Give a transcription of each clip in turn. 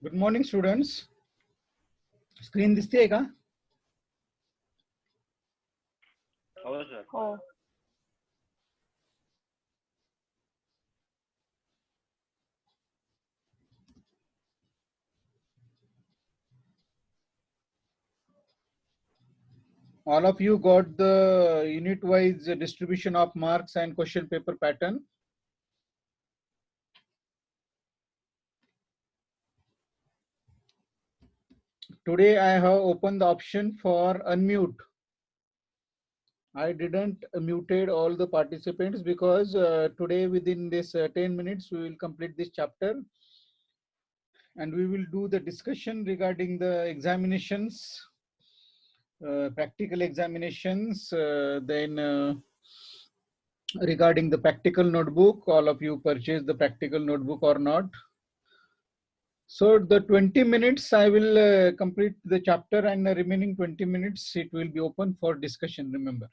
Good morning, students. Screen दिसते का? हो सर. हो. All of you got the unit-wise distribution of marks and question paper pattern. Today I have opened the option for unmute. I didn't muted all the participants because today within this 10 minutes we will complete this chapter and we will do the discussion regarding the examinations, practical examinations, then regarding the practical notebook. All of you purchase the practical notebook or not. So the 20 minutes I will complete the chapter, and the remaining 20 minutes it will be open for discussion, remember.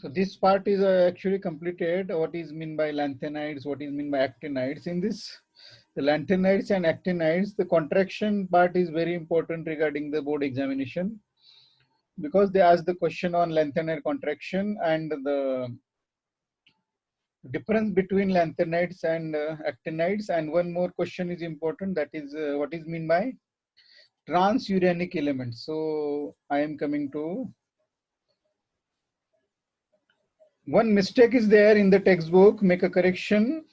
So this part is actually completed. What is meant by lanthanides? What is meant by actinides? In this, the lanthanides and actinides, the contraction part is very important regarding the board examination, because they ask the question on lanthanide contraction and the difference between lanthanides and actinides. And one more question is important, that is what is meant by transuranic elements. So I am coming to one mistake is there in the textbook. Make a correction.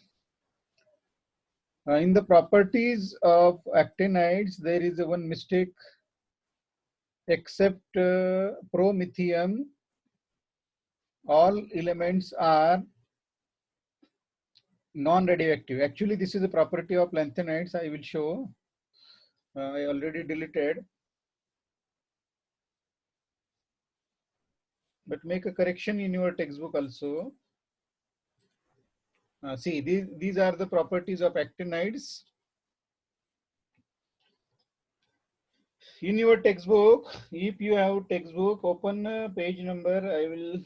In the properties of actinides, there is one mistake. Except promethium, all elements are non-radioactive. Actually, this is a property of lanthanides. I will show. I already deleted. But make a correction in your textbook also. See, these are the properties of actinides. In your textbook, if you have textbook, open page number. I will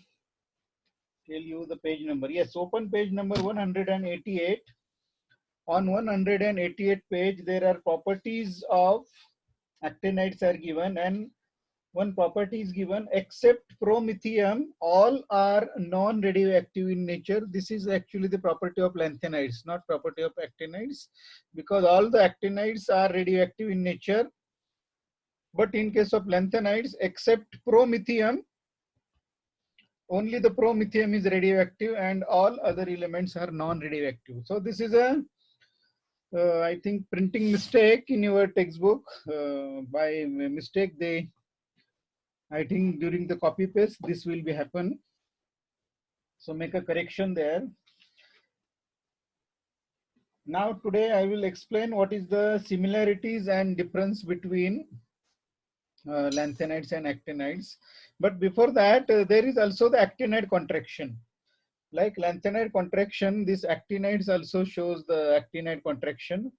tell you the page number. Yes, open page number 188. On 188 page, there are properties of actinides are given, and one property is given: except promethium, all are non-radioactive in nature. This is actually the property of lanthanides, not property of actinides, because all the actinides are radioactive in nature. But in case of lanthanides, except promethium, only the promethium is radioactive and all other elements are non-radioactive. So this is a I think printing mistake in your textbook. By mistake, I think during the copy paste this will be happen. So make a correction there. Now today I will explain what is the similarities and difference between lanthanides and actinides. But before that, there is also the actinide contraction. Like lanthanide contraction, this actinides also shows the actinide contraction.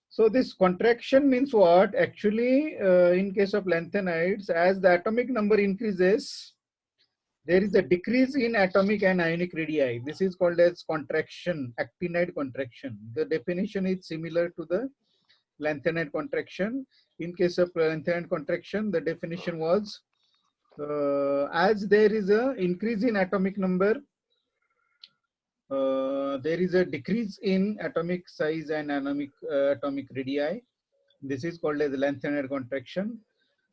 So this contraction means what? Actually, in case of lanthanides, as the atomic number increases, there is a decrease in atomic and ionic radii. This is called as contraction, actinide contraction. The definition is similar to the lanthanide contraction. In case of lanthanide contraction, the definition was as there is an increase in atomic number, there is a decrease in atomic size and atomic radii. This is called as lanthanide contraction.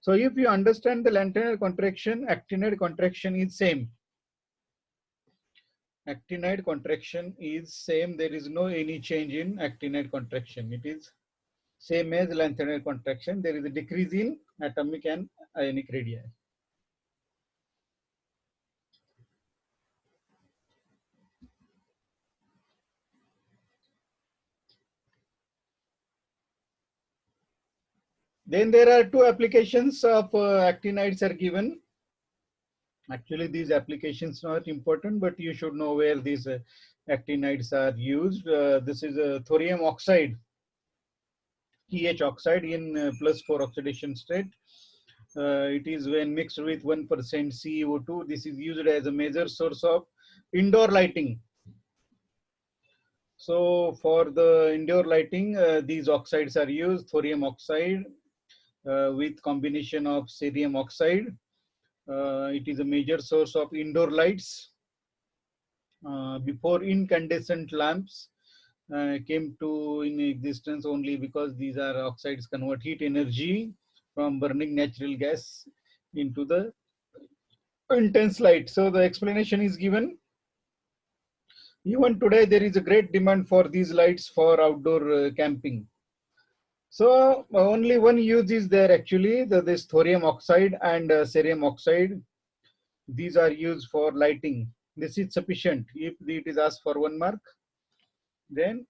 So if you understand the lanthanide contraction, actinide contraction is same. Actinide contraction is same. There is no any change in actinide contraction. It is same as lanthanide contraction. There is a decrease in atomic and ionic radii. Then there are two applications of actinides are given. Actually, these applications are not important, but you should know where these actinides are used. This is a thorium oxide, TH oxide in +4 oxidation state. It is when mixed with 1% CO2. This is used as a major source of indoor lighting. So for the indoor lighting, these oxides are used, thorium oxide with combination of cerium oxide. It is a major source of indoor lights. Before incandescent lamps came to in existence, only because these are oxides convert heat energy from burning natural gas into the intense light. So the explanation is given. Even today, there is a great demand for these lights for outdoor camping. So only one use is there actually, this thorium oxide and cerium oxide. These are used for lighting. This is sufficient. If it is asked for 1 mark, then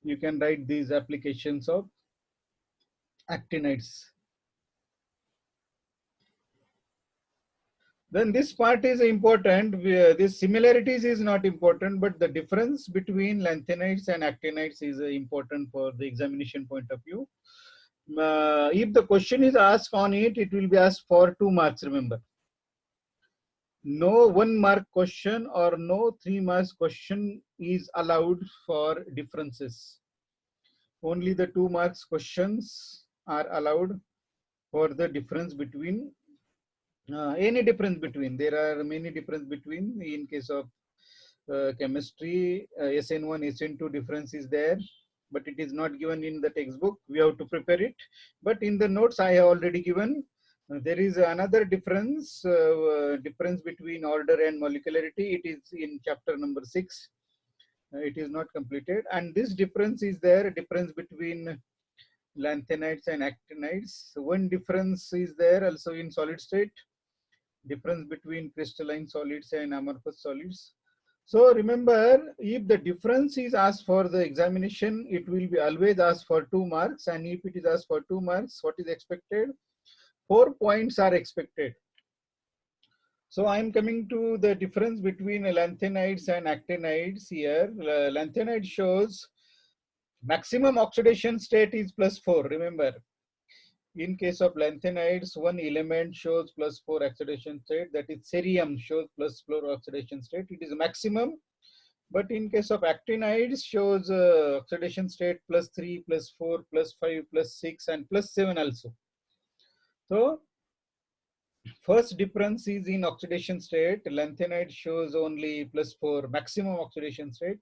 you can write these applications of actinides. Then this part is important. This similarities is not important, but the difference between lanthanides and actinides is important for the examination point of view. If the question is asked on it, it will be asked for 2 marks, remember. No 1 mark question or no 3 marks question is allowed for differences. Only the 2 marks questions are allowed for the difference between any difference between. There are many difference between. In case of chemistry, SN1, SN2 difference is there, but it is not given in the textbook. We have to prepare it. But in the notes I have already given. There is another difference, difference between order and molecularity. It is in chapter number 6. It is not completed. And this difference is there, difference between lanthanides and actinides. So one difference is there also in solid state, difference between crystalline solids and amorphous solids. So remember, if the difference is asked for the examination, it will be always asked for 2 marks. And if it is asked for 2 marks, what is expected? 4 points are expected. So I am coming to the difference between lanthanides and actinides here. Lanthanide shows maximum oxidation state is +4. Remember, in case of lanthanides, one element shows +4 oxidation state, that is cerium shows +4 oxidation state. It is maximum. But in case of actinides, shows oxidation state +3, +4, +5, +6, and +7 also. So first difference is in oxidation state. Lanthanide shows only +4 maximum oxidation state.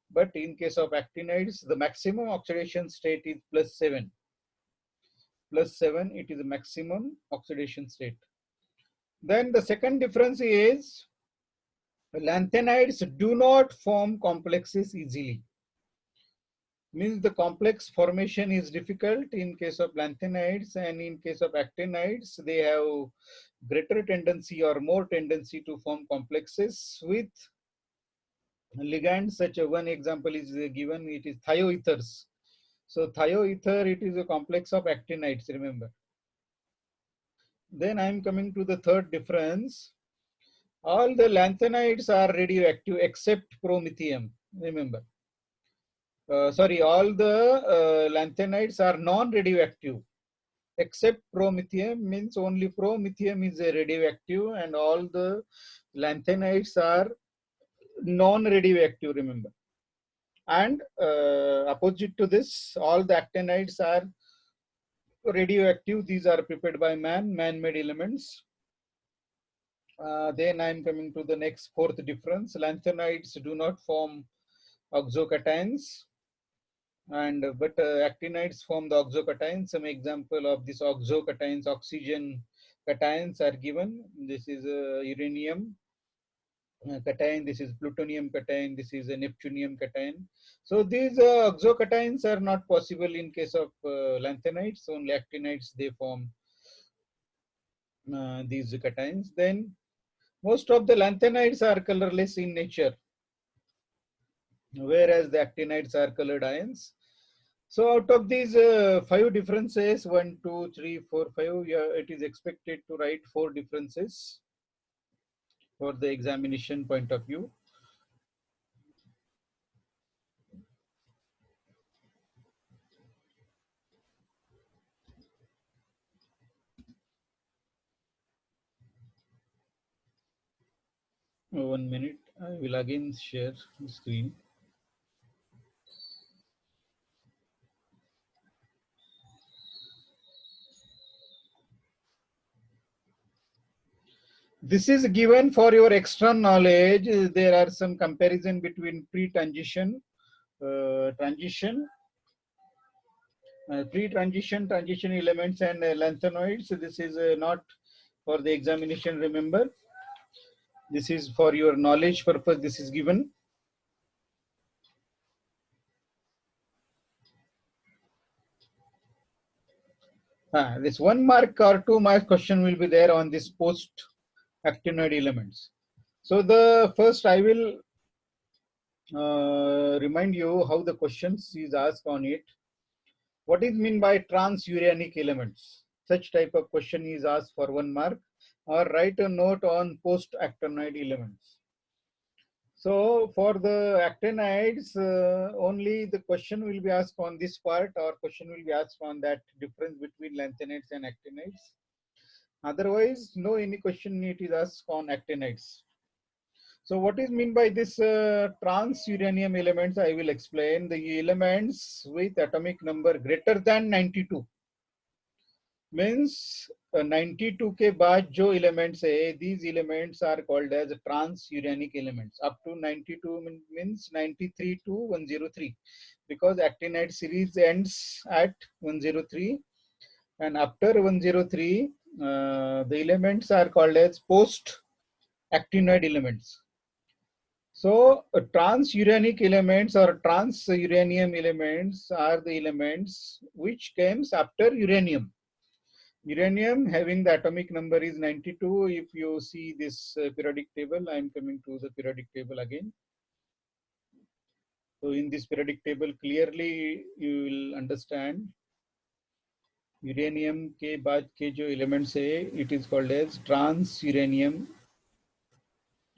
But in case of actinides, the maximum oxidation state is +7. +7, it is a maximum oxidation state. Then the second difference is lanthanides do not form complexes easily. Means the complex formation is difficult in case of lanthanides, and in case of actinides, they have greater tendency or more tendency to form complexes with ligands. Such a one example is given, it is thioethers. So thioether, it is a complex of actinides, remember. Then I am coming to the third difference. All the lanthanides are radioactive except promethium, remember. Sorry, all the lanthanides are non-radioactive except promethium, means only promethium is radioactive, and all the lanthanides are non-radioactive, remember. And opposite to this, all the actinides are radioactive. These are prepared by man-made elements. Then I am coming to the next fourth difference. Lanthanides do not form oxocations, and but actinides form the oxocations. Some example of this oxocations, oxygen cations are given. This is uranium, cation, this is plutonium cation, this is a neptunium cation. So these oxocations are not possible in case of lanthanides. Only actinides they form these cations. Then most of the lanthanides are colorless in nature, whereas the actinides are colored ions. So out of these 5 differences, 1, 2, 3, 4, 5, yeah, it is expected to write 4 differences for the examination point of view. One minute, I will again share the screen. This is given for your extra knowledge. There are some comparison between pre-transition, pre-transition, transition elements and lanthanoids. So this is not for the examination, remember. This is for your knowledge purpose, this is given. This 1 mark or 2 mark question will be there on this post-actinoid elements. So the first I will remind you how the questions is asked on it. What is mean by transuranic elements? Such type of question is asked for 1 mark, or write a note on post-actinoid elements. So for the actinides, only the question will be asked on this part, or question will be asked on that difference between lanthanides and actinides. Otherwise, no any question it is asked on actinides. So what is mean by this transuranium elements? I will explain. The elements with atomic number greater than 92 means 92 के बाद जो elements है, these elements are called as transuranic elements. Up to 92 means 93 to 103, because actinide series ends at 103, and after 103 the elements are called as post actinoid elements. So transuranic elements or transuranium elements are the elements which comes after uranium. Uranium having the atomic number is 92. If you see this periodic table, I am coming to the periodic table again. So in this periodic table, clearly you will understand uranium के बाद के जो elements है, it is called as transuranium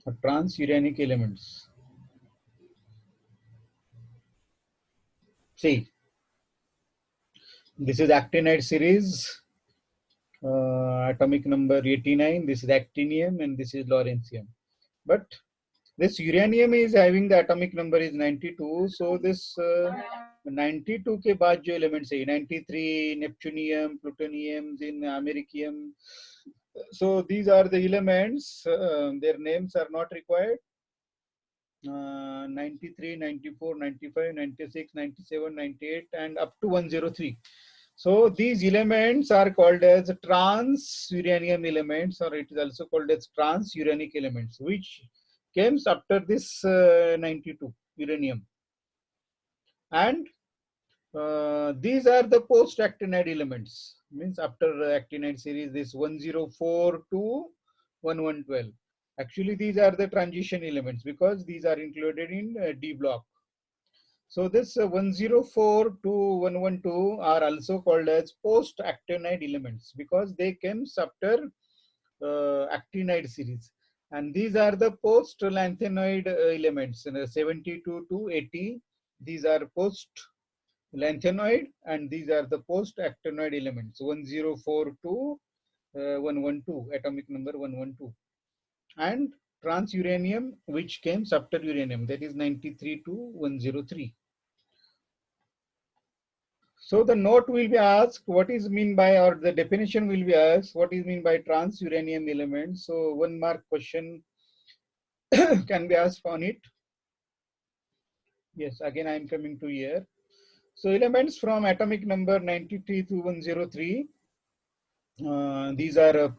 or transuranic elements. See, this is actinide series, atomic number 89. This is actinium and this is lawrencium. But this uranium is having the atomic number is 92. So this 92 के बाद जो elements है 93, neptunium, plutonium, then americium. So these are the elements. Their names are not required. 93, 94, 95, 96, 97, 98, and up to 103. So these elements are called as transuranium elements, or it is also called as transuranic elements, which comes after this 92 uranium. And these are the post-actinide elements, means after actinide series, this 104 to 1112. Actually, these are the transition elements because these are included in D block. So this 104 to 112 are also called as post-actinide elements because they came after actinide series. And these are the post-lanthanoid elements, 72 to 80. These are post-lanthanoid and these are the post-actinoid elements, 104 to 112, atomic number 112. And transuranium, which came after uranium, that is 93 to 103. So the note will be asked what is mean by, or the definition will be asked what is mean by transuranium elements. So 1 mark question can be asked on it. Yes, again I am coming to here. So elements from atomic number 93 to 103. These are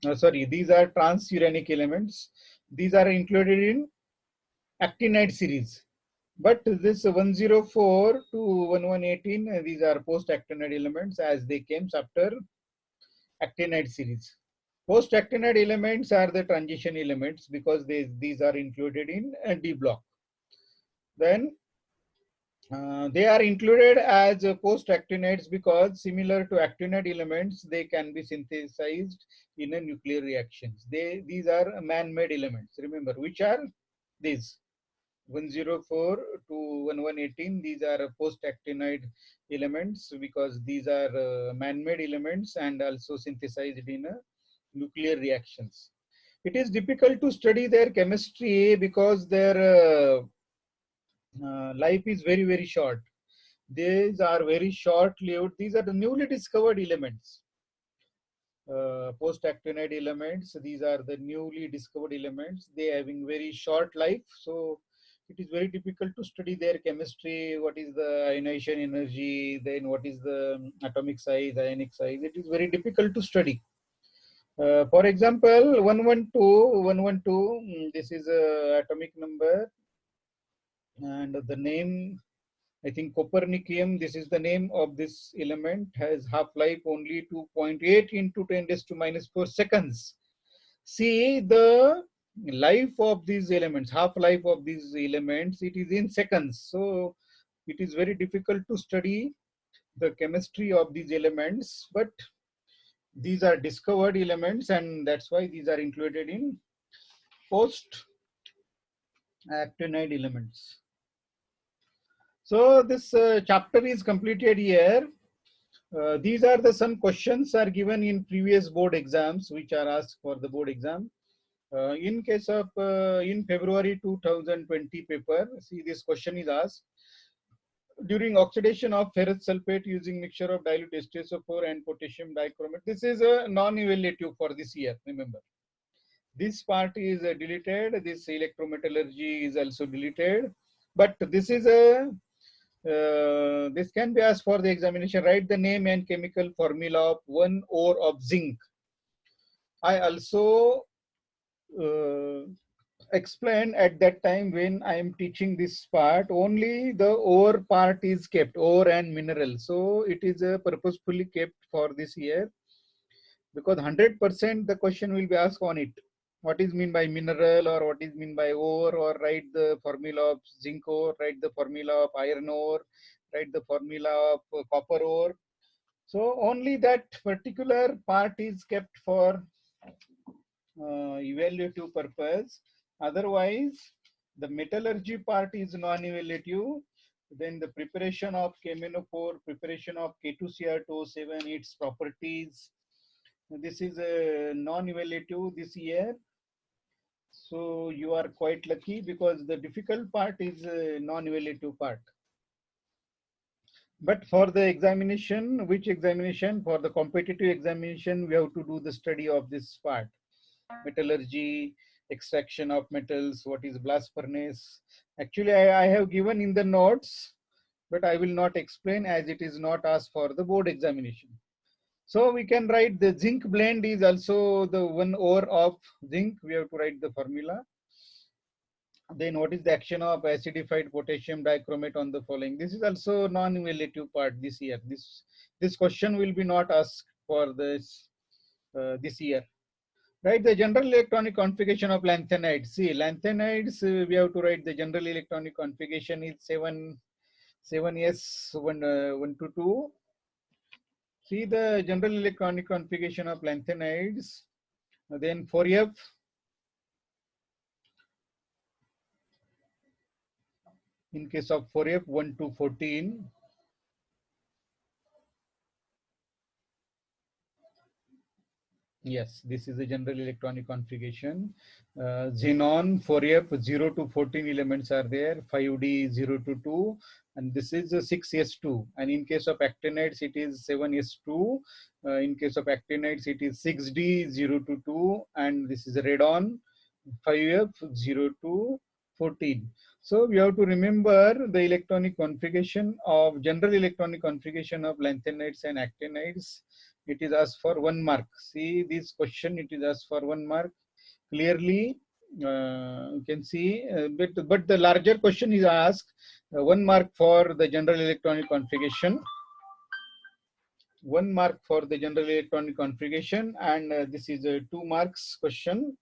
these are transuranic elements These are included in actinide series. But this 104 to 1118, these are post-actinide elements as they came after actinide series. Post-actinide elements are the transition elements because these are included in D block. Then they are included as post-actinides because similar to actinide elements, they can be synthesized in a nuclear reactions. These are man-made elements. Remember, which are these? 104 to 1118, these are post-actinide elements because these are man-made elements and also synthesized in nuclear reactions. It is difficult to study their chemistry because their life is very, very short. These are very short-lived. These are the newly discovered elements. Post-actinide elements, these are the newly discovered elements. They are having very short life. So it is very difficult to study their chemistry. What is the ionization energy? Then what is the atomic size, ionic size? It is very difficult to study. For example, 112, this is a atomic number and the name, I think Copernicum, this is the name of this element, has half-life only 2.8 into 10 raised to minus 4 seconds. See the life of these elements, half-life of these elements, it is in seconds. So it is very difficult to study the chemistry of these elements, but these are discovered elements and that's why these are included in post-actinide elements. So this chapter is completed here. These are some questions are given in previous board exams which are asked for the board exam. In case of in February 2020 paper, see this question is asked. During oxidation of ferrous sulfate using mixture of dilute H2SO4 and potassium dichromate. This is a non-evaluative for this year, remember. This part is deleted, this electrometallurgy is also deleted, but this is a this can be asked for the examination. Write the name and chemical formula of one ore of zinc. I also explained at that time when I am teaching this part, only the ore part is kept, ore and mineral. So it is purposefully kept for this year because 100% the question will be asked on it. What is mean by mineral or what is mean by ore, or write the formula of zinc ore, write the formula of iron ore, write the formula of copper ore. So only that particular part is kept for evaluative purpose. Otherwise, the metallurgy part is non-evaluative. Then the preparation of cheminophore, preparation of K2Cr2O7, its properties. This is a non-evaluative this year. So you are quite lucky because the difficult part is a non-evaluative part. But for the examination, which examination? For the competitive examination, we have to do the study of this part. Metallurgy, extraction of metals, what is blast furnace. Actually, I have given in the notes, but I will not explain as it is not asked for the board examination. So we can write the zinc blend is also the one ore of zinc. We have to write the formula. Then what is the action of acidified potassium dichromate on the following? This is also non-evaluative part this year. This question will be not asked for this year. Right, the general electronic configuration of lanthanides. See, lanthanides, we have to write the general electronic configuration is 7s122. See the general electronic configuration of lanthanides. Then 4F. In case of 4F, 1 to 14. Yes, this is the general electronic configuration. Xenon 4F 0 to 14 elements are there, 5D 0 to 2, and this is 6s2. And in case of actinides, it is 7s2. In case of actinides, it is 6D 0 to 2, and this is radon 5F 0 to 14. So we have to remember the electronic configuration of general electronic configuration of lanthanides and actinides. It is asked for 1 mark. See this question, it is asked for 1 mark. Clearly, You can see, but the larger question is asked, 1 mark for the general electronic configuration. 1 mark for the general electronic configuration, and this is a 2 marks question.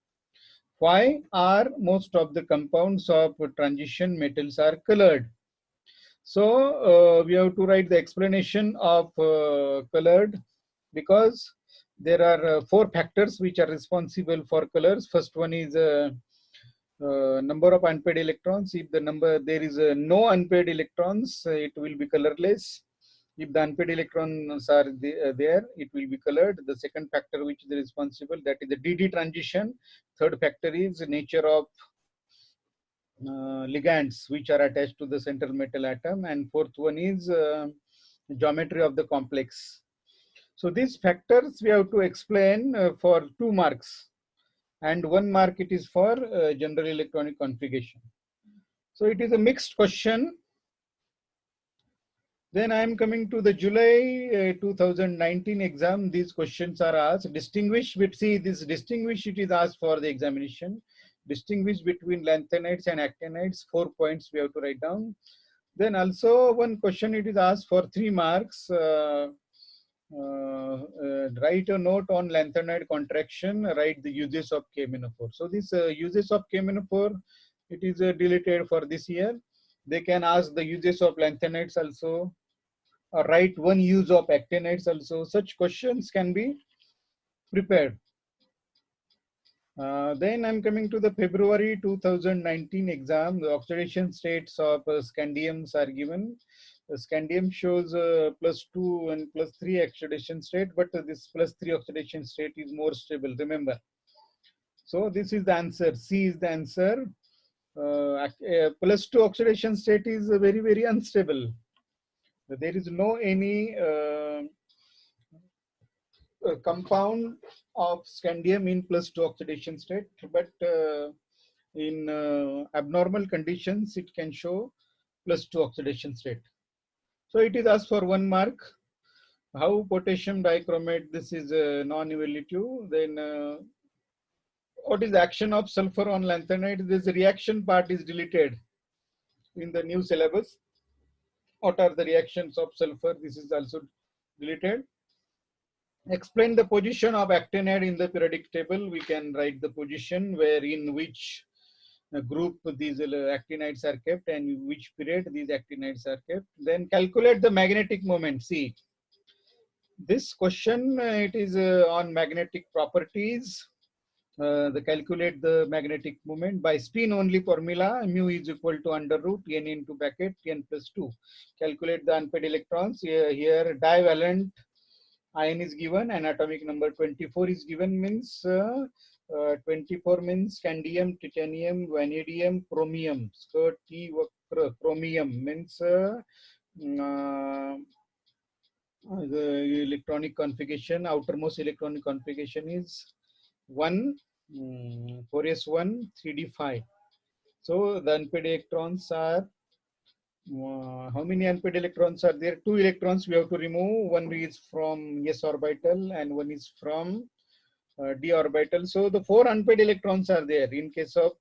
Why are most of the compounds of transition metals are colored? So we have to write the explanation of colored, because there are 4 factors which are responsible for colors. First one is number of unpaired electrons. If there is no unpaired electrons, it will be colorless. If the unpaired electrons are there, it will be colored. The second factor which is responsible, that is the DD transition. Third factor is nature of ligands which are attached to the central metal atom, and fourth one is geometry of the complex. So these factors we have to explain for 2 marks, and 1 mark it is for general electronic configuration. So it is a mixed question. Then I am coming to the July 2019 exam. These questions are asked. Distinguish between this distinguish, it is asked for the examination. Distinguish between lanthanides and actinides. 4 points we have to write down. Then also one question it is asked for 3 marks. Write a note on lanthanide contraction. Write the uses of K-4. So this uses of K-4, it is deleted for this year. They can ask the uses of lanthanides also, or write one use of actinides also. Such questions can be prepared. Then I'm coming to the February 2019 exam. The oxidation states of scandiums are given. Scandium shows +2 and +3 oxidation state, but this +3 oxidation state is more stable, remember. So this is the answer. C is the answer. +2 oxidation state is very, very unstable. There is no any compound of scandium in +2 oxidation state, but in abnormal conditions it can show +2 oxidation state. So it is asked for 1 mark. How potassium dichromate, this is non-evaluative. Then what is the action of sulfur on lanthanide? This reaction part is deleted in the new syllabus. What are the reactions of sulfur? This is also deleted. Explain the position of actinide in the periodic table. We can write the position where in which group these actinides are kept and in which period these actinides are kept. Then calculate the magnetic moment. See, this question it is on magnetic properties. The calculate the magnetic moment by spin only formula. Mu is equal to under root n into bracket n plus 2. Calculate the unpaired electrons. Here divalent ion is given and atomic number 24 is given, means 24 means scandium, titanium, vanadium, chromium. So T chromium means the electronic configuration, outermost electronic configuration is 1, 4s1, 3d5. So the unpaired electrons are, how many unpaired electrons are there? 2 electrons we have to remove. One is from s orbital and one is from d orbital. So the 4 unpaired electrons are there in case of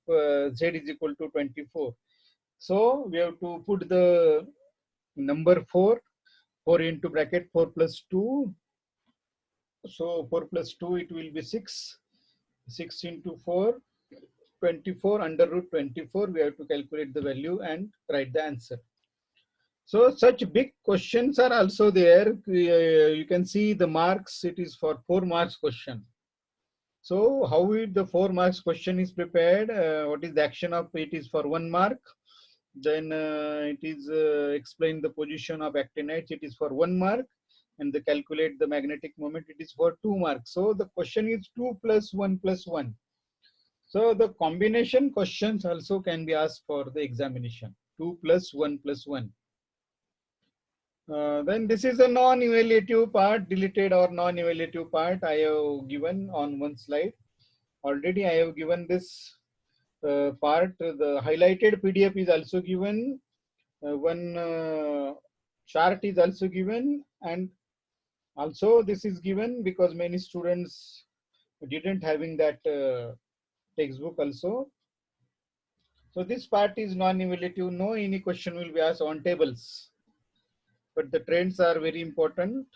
z is equal to 24. So we have to put the number 4 into bracket 4 plus 2. So 4 plus 2, it will be 6. 6 into 4, 24 under root 24. We have to calculate the value and write the answer. So such big questions are also there. You can see the marks. It is for 4 marks question. So how the 4 marks question is prepared? What is the action of it is for 1 mark. Then it is explain the position of actinides. It is for 1 mark. And the calculate the magnetic moment. It is for 2 marks. So the question is 2 plus 1 plus 1. So the combination questions also can be asked for the examination. 2 plus 1 plus 1. Then this is a non-evaluative part, deleted or non-evaluative part I have given on one slide. Already I have given this part. The highlighted PDF is also given. One chart is also given, and also this is given because many students didn't having that textbook also. So this part is non-evaluative. No any question will be asked on tables, but the trends are very important.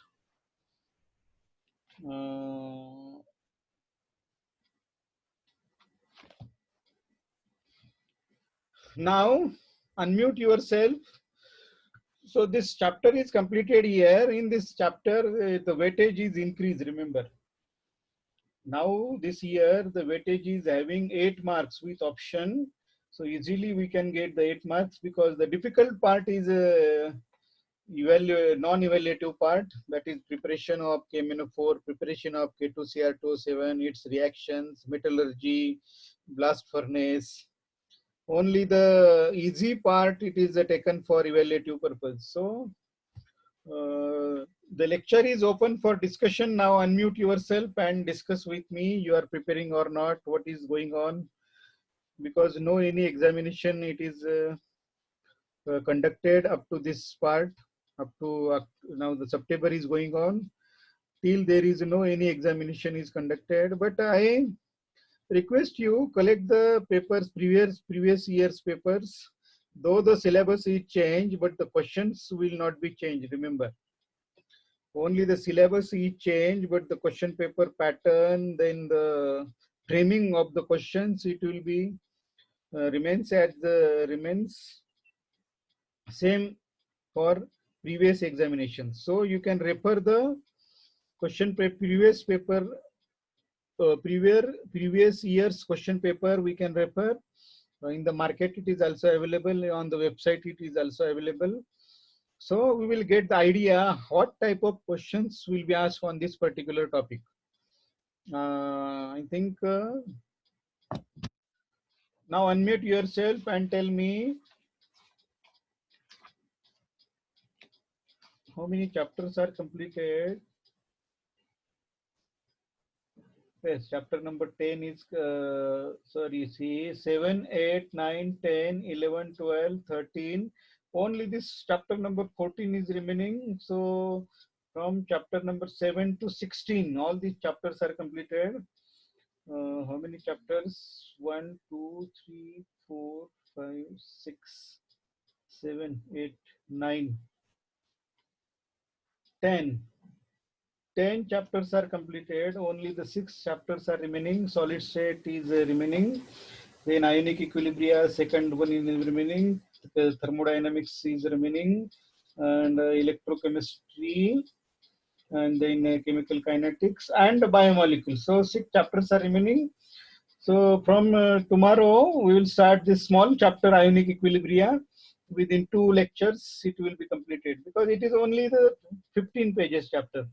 Now unmute yourself. So this chapter is completed here. In this chapter, the weightage is increased. Remember, now this year the weightage is having 8 marks with option. So easily we can get the 8 marks because the difficult part is non-evaluative part, that is preparation of KMNO4, preparation of K2Cr2O7, its reactions, metallurgy, blast furnace. Only the easy part it is taken for evaluative purpose. So the lecture is open for discussion. Now unmute yourself and discuss with me. You are preparing or not? What is going on? Because no any examination it is conducted up to this part. Up to now the September is going on. Till there is no any examination is conducted. But I request you collect the papers, previous year's papers. Though the syllabus is changed, but the questions will not be changed. Remember, only the syllabus is changed, but the question paper pattern, then the framing of the questions, it will be remains same for previous examinations. So you can refer the previous paper, previous year's question paper. We can refer in the market. It is also available on the website. It is also available. So we will get the idea what type of questions will be asked on this particular topic. I think now unmute yourself and tell me how many chapters are completed. Yes, chapter number 10 is, see, 7, 8, 9, 10, 11, 12, 13. Only this chapter number 14 is remaining. So from chapter number 7 to 16, all these chapters are completed. How many chapters? 1, 2, 3, 4, 5, 6, 7, 8, 9, 10. 10 chapters are completed. Only the 6 chapters are remaining. Solid state is remaining. Then ionic equilibria, second one is remaining. Thermodynamics is remaining. And electrochemistry. And then chemical kinetics and biomolecules. So 6 chapters are remaining. So from tomorrow, we will start this small chapter ionic equilibria. Within 2 lectures, it will be completed because it is only the 15 pages chapter.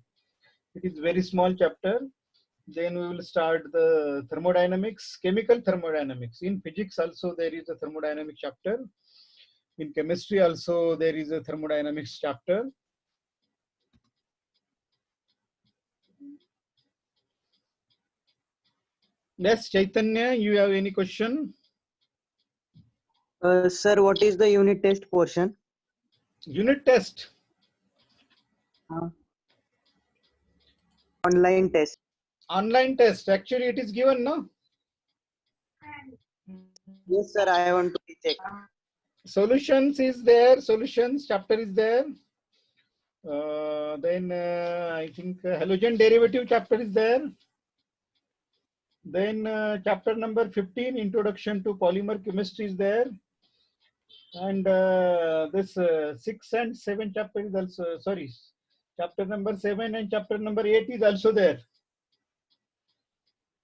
It is very small chapter. Then we will start the thermodynamics, chemical thermodynamics. In physics also there is a thermodynamics chapter. In chemistry also there is a thermodynamics chapter. Yes, Chaitanya, you have any question? Sir, what is the unit test portion? Unit test. Online test. Online test. Actually, it is given, no? Yes, sir. I want to check. Solutions is there. Solutions chapter is there. Then I think halogen derivative chapter is there. Then chapter number 15, introduction to polymer chemistry is there. And this 6 and 7 chapter is also, sorry, chapter number 7 and chapter number 8 is also there.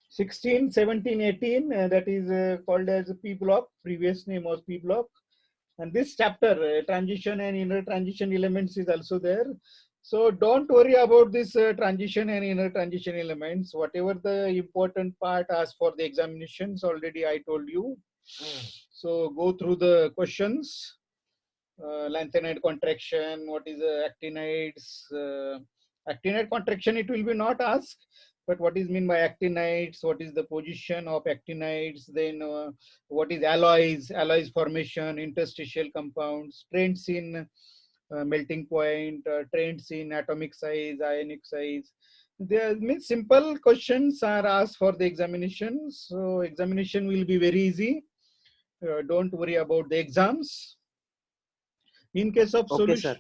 16, 17, 18, that is called as P block. Previous name was P block. And this chapter, transition and inner transition elements is also there. So don't worry about this transition and inner transition elements. Whatever the important part asked for the examinations, already I told you. So go through the questions. Lanthanide contraction, what is actinides? Actinide contraction, it will be not asked. But what is mean by actinides? What is the position of actinides? Then what is alloys formation, interstitial compounds, trends in melting point, trends in atomic size, ionic size. There means simple questions are asked for the examination. So examination will be very easy. don't worry about the exams. In case of Okay, sir.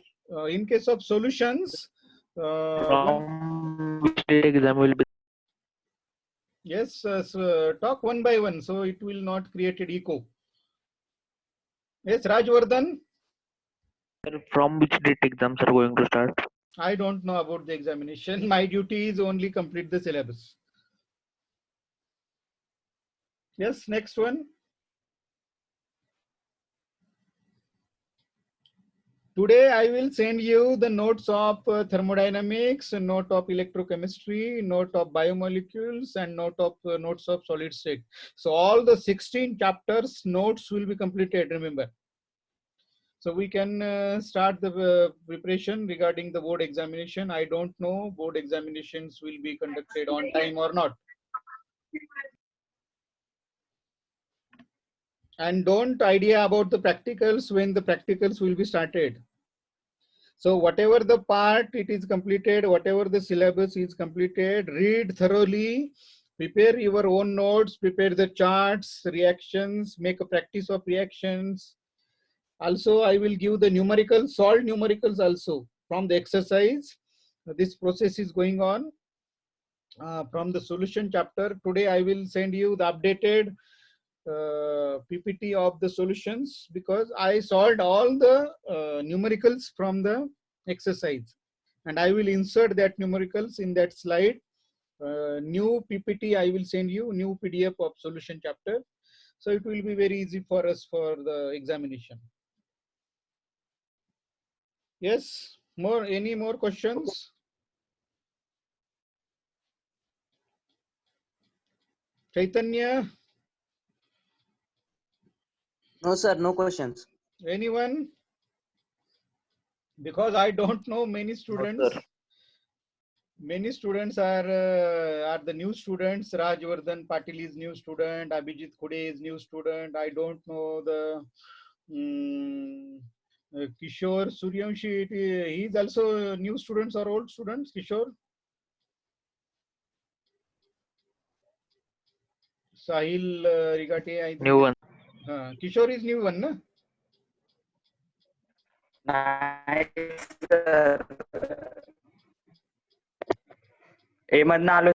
solutions, From which date exam will be? yes, so talk one by one, so it will not create an echo. Yes, Rajvardhan. Sir, from which date exams are going to start? I don't know about the examination. My duty is only complete the syllabus. Yes, next one. Today I will send you the notes of thermodynamics, note of electrochemistry, note of biomolecules, and notes of solid state. So all the 16 chapters notes will be completed, remember. So we can start the preparation regarding the board examination. I don't know board examinations will be conducted on time or not. And don't idea about the practicals when the practicals will be started. So whatever the part it is completed, whatever the syllabus is completed, read thoroughly, prepare your own notes, prepare the charts, reactions, make a practice of reactions. Also, I will give the numericals, solved numericals also from the exercise. This process is going on from the solution chapter. Today, I will send you the updated PPT of the solutions because I solved all the numericals from the exercise, and I will insert that numericals in that slide. New PPT I will send you, new PDF of solution chapter, so it will be very easy for us for the examination. Yes, any more questions? Chaitanya, No, sir. No questions. anyone? Because I don't know many students. sir. Many students are the new students. Rajvardhan Patil is new student. Abhijit Khude is new student. I don't know the Kishore Suryamshi. He is also new students or old students. Kishore. Sahil Rigate, I think. New one. Kishore is new one, na? नाही sir ए मधनं आलो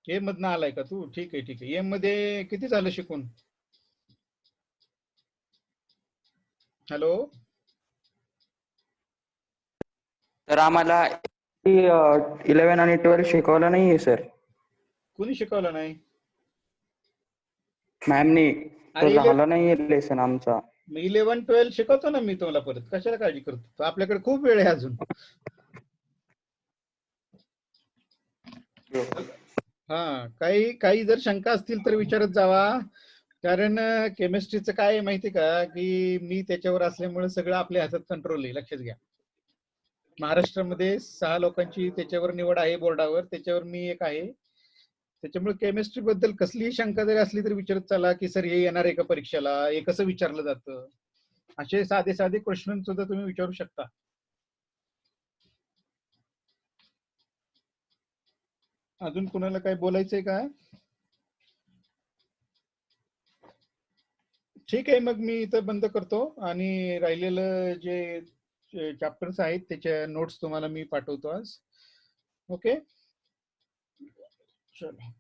ए मधनं आलाय का तू? ठीक आहे ठीक आहे. एम मध्ये किती झालं शिकून? हॅलो. तर आम्हाला 11 आणि 12 शिकवलं नाहीये सर. कोणी शिकवलं नाही? मॅमनी अरे झालं नाहीये लेसन आमचा. 11-12 शिकवतो ना मी तुम्हाला परत. कशाला काळजी करतो? आपल्याकडे खूप वेळ आहे अजून. हा, काही जर शंका असतील तर विचारत जावा. कारण केमिस्ट्रीचं काय आहे माहिती का की मी त्याच्यावर असल्यामुळे सगळं आपल्या हातात कंट्रोल आहे. लक्षात घ्या. महाराष्ट्रामध्ये 6 लोकांची त्याच्यावर निवड आहे बोर्डावर, त्याच्यावर मी एक आहे. त्याच्यामुळे केमिस्ट्री बद्दल कसलीही शंका जरी असली तरी विचारत चला की सर हे येणार आहे का परीक्षेला, हे कसं विचारलं जातं, असे साधे साधे क्वेश्चन सुद्धा तुम्ही विचारू शकता. अजून कुणाला काय बोलायचंय का? ठीक आहे, मग मी इथं बंद करतो आणि राहिलेलं जे चॅप्टर्स आहेत त्याच्या नोट्स तुम्हाला मी पाठवतो आज. ओके, चलो.